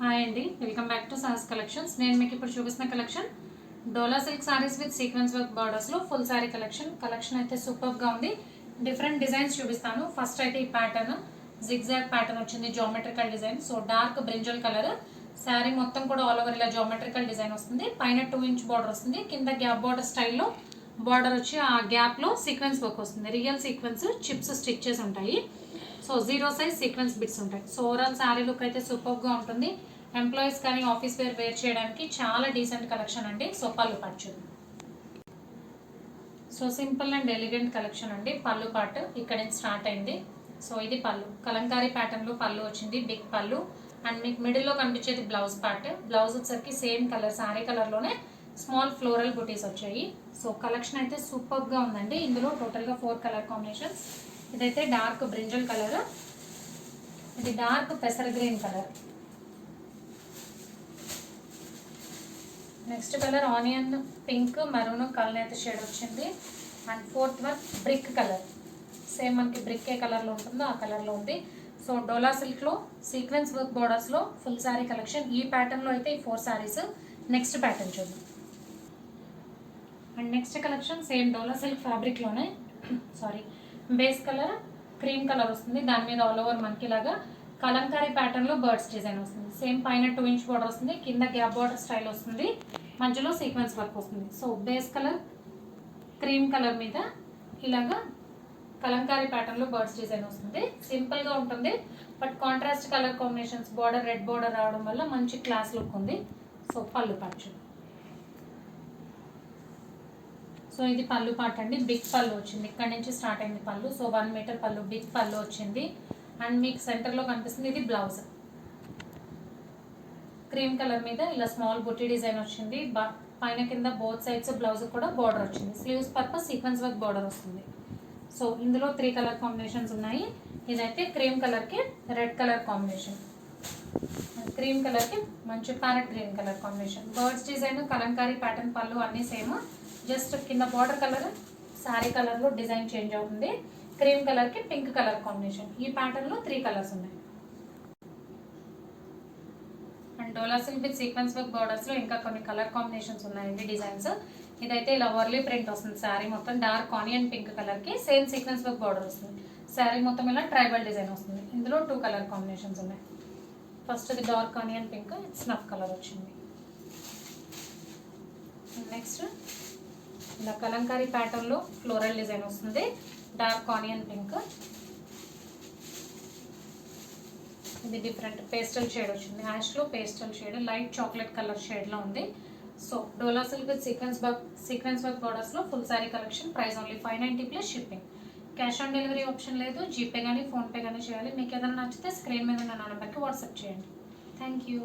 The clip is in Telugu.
హాయ్ అండి, welcome back to Saas collections. నేను మీకు ఇప్పుడు చూపిస్తున్న collection Dola silk saris with sequence work బార్డర్స్లో ఫుల్ సారీ కలెక్షన్ అయితే సూపర్గా ఉంది. డిఫరెంట్ డిజైన్స్ చూపిస్తాను. ఫస్ట్ అయితే ఈ ప్యాటర్న్ జిగ్జాగ్ ప్యాటర్న్ వచ్చింది, geometrical design. So dark brinjal colour sari మొత్తం కూడా ఆల్ ఓవర్ ఇలా జామెట్రికల్ డిజైన్ వస్తుంది. పైన 2 ఇంచ్ బార్డర్ వస్తుంది, కింద గ్యాప్ బార్డర్ స్టైల్లో బార్డర్ వచ్చి ఆ గ్యాప్లో సీక్వెన్స్ వర్క్ వస్తుంది. రియల్ సీక్వెన్స్ చిప్స్ స్టిచ్చెస్ ఉంటాయి. సో 0 సైజ్ సీక్వెన్స్ బిట్స్ ఉంటాయి. సో ఓవరాల్ శారీ లుక్ అయితే సూపర్గా ఉంటుంది. ఎంప్లాయీస్ కానీ ఆఫీస్ వేర్ చేయడానికి చాలా డీసెంట్ కలెక్షన్ అండి. సో పళ్ళు పార్ట్ చూద్దాం. So simple and elegant collection అండి. పళ్ళు పార్ట్ ఇక్కడ నుంచి స్టార్ట్ అయింది. సో ఇది పళ్ళు, కలంకారీ ప్యాటర్న్లో పళ్ళు వచ్చింది, బిగ్ పళ్ళు. అండ్ మీకు మిడిల్లో కనిపించేది బ్లౌజ్ పార్ట్. బ్లౌజ్ వచ్చేసరికి సేమ్ కలర్ శారీ కలర్లోనే స్మాల్ ఫ్లోరల్ బుటీస్ వచ్చాయి. సో కలెక్షన్ అయితే సూపర్గా ఉందండి. ఇందులో టోటల్గా 4 కలర్ కాంబినేషన్స్. ఇదైతే డార్క్ బ్రింజల్ కలర్, ఇది డార్క్ పెసర్ green colour, next colour onion pink maroon కల్నేత షేడ్ వచ్చింది. And 4th one brick colour, same మనకి బ్రిక్ ఏ కలర్లో ఉంటుందో ఆ కలర్లో ఉంది. సో డోలా సిల్క్లో సీక్వెన్స్ వర్క్ బోర్డర్స్లో ఫుల్ శారీ కలెక్షన్. ఈ ప్యాటర్న్లో అయితే ఈ 4 శారీస్. నెక్స్ట్ ప్యాటర్న్ చూద్దాం. And next collection same Dola silk ఫ్యాబ్రిక్లోనే బేస్ కలర్ క్రీమ్ కలర్ వస్తుంది. దాని మీద ఆల్ ఓవర్ మనకి ఇలాగా కలంకారీ ప్యాటర్న్లో బర్డ్స్ డిజైన్ వస్తుంది. సేమ్ పైన 2 ఇంచ్ బార్డర్ వస్తుంది, కింద గ్యాప్ బార్డర్ స్టైల్ వస్తుంది, మధ్యలో సీక్వెన్స్ వర్క్ వస్తుంది. So base colour cream colour మీద ఇలాగా కలంకారీ ప్యాటర్న్లో బర్డ్స్ డిజైన్ వస్తుంది. సింపుల్గా ఉంటుంది, but contrast colour combinations, border red border రావడం వల్ల మంచి క్లాస్ లుక్ ఉంది. సో పళ్ళు పార్ట్. సో ఇది పళ్ళు పార్ట్ అండి. బిగ్ పళ్ళు వచ్చింది, ఇక్కడ నుంచి స్టార్ట్ అయింది పళ్ళు. సో 1 మీటర్ పళ్ళు, బిగ్ పళ్ళు వచ్చింది. అండ్ మీకు సెంటర్లో కనిపిస్తుంది ఇది బ్లౌజ్. క్రీమ్ కలర్ మీద ఇలా స్మాల్ బుట్టి డిజైన్ వచ్చింది. పైన కింద బోత్ సైడ్స్ బ్లౌజ్ కూడా బార్డర్ వచ్చింది. Sleeves purpose sequence work border వస్తుంది. సో ఇందులో 3 కలర్ కాంబినేషన్స్ ఉన్నాయి. ఇదైతే క్రీమ్ కలర్కి రెడ్ కలర్ కాంబినేషన్, క్రీమ్ కలర్కి మంచి parrot green colour combination. Birds design Kalamkari pattern పళ్ళు అన్నీ సేమ్, జస్ట్ కింద బార్డర్ కలర్ శారీ కలర్లో డిజైన్ చేంజ్ అవుతుంది. క్రీమ్ కలర్కి పింక్ కలర్ కాంబినేషన్. ఈ ప్యాటర్న్లో 3 కలర్స్ ఉన్నాయి. And Dola silk with sequence work బార్డర్స్లో ఇంకా కొన్ని కలర్ కాంబినేషన్స్ ఉన్నాయండి, డిజైన్స్. ఇదైతే ఇలా వర్లీ ప్రింట్ వస్తుంది. శారీ మొత్తం డార్క్ ఆనియన్ పింక్ కలర్కి సేమ్ సీక్వెన్స్ వర్క్ బార్డర్ వస్తుంది. శారీ మొత్తం ఇలా ట్రైబల్ డిజైన్ వస్తుంది. ఇందులో 2 కలర్ కాంబినేషన్స్ ఉన్నాయి. ఫస్ట్ ఇది dark onion pink, snuff colour వచ్చింది. నెక్స్ట్ ఇలా కలంకారీ ప్యాటర్న్లో ఫ్లోరల్ డిజైన్ వస్తుంది, డార్క్ ఆనియన్ పింక్. ఇది డిఫరెంట్ పేస్టల్ షేడ్ వచ్చింది, యాష్లో pastel shade, light chocolate colour షేడ్లో ఉంది. So Dola silk with sequence work బార్డర్స్లో full sari collection. Price only 590 plus shipping. Cash on delivery option లేదు, జీపే కానీ ఫోన్పే కానీ చేయాలి. మీకు ఏదైనా నచ్చితే స్క్రీన్ మీద ఉన్న నెంబర్కి వాట్సాప్ చేయండి. Thank you.